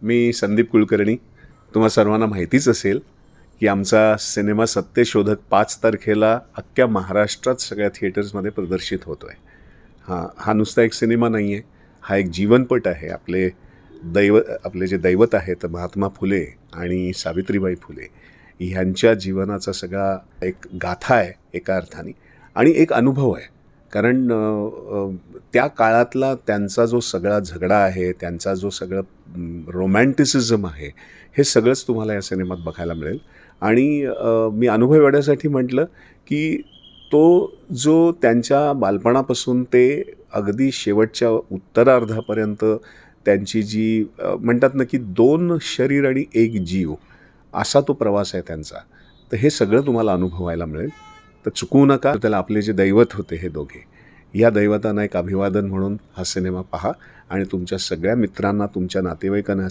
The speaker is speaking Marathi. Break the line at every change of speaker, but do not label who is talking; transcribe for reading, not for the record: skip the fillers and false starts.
मी संदीप कुलकर्णी. तुम्हा सर्वांना माहितीच असेल की आमचा सिनेमा सत्यशोधक 5 तारखेला अख्ख्या महाराष्ट्रात सगळ्या थिएटर्समध्ये प्रदर्शित होतो आहे. हा नुसता एक सिनेमा नाही आहे, हा एक जीवनपट आहे. आपले जे दैवत आहेत महात्मा फुले आणि सावित्रीबाई फुले ह्यांच्या जीवनाचा सगळा एक गाथा आहे एका अर्थाने, आणि एक अनुभव आहे. कारण त्या काळातला त्यांचा जो सगळा झगडा आहे, त्यांचा जो सगळं रोमॅन्टिसिझम आहे, हे सगळंच तुम्हाला या सिनेमात बघायला मिळेल. आणि मी अनुभव एवढ्यासाठी म्हटलं की तो जो त्यांच्या बालपणापासून ते अगदी शेवटच्या उत्तरार्धापर्यंत त्यांची जी म्हणतात ना की 2 शरीर आणि 1 जीव असा तो प्रवास आहे त्यांचा. तर हे सगळं तुम्हाला अनुभवायला मिळेल. तर चुकवू नका. त्याला आपले जे दैवत होते हे दोघे, या दैवतांना एक अभिवादन म्हणून हा सिनेमा पहा आणि तुमच्या सगळ्या मित्रांना, तुमच्या नातेवाईकांना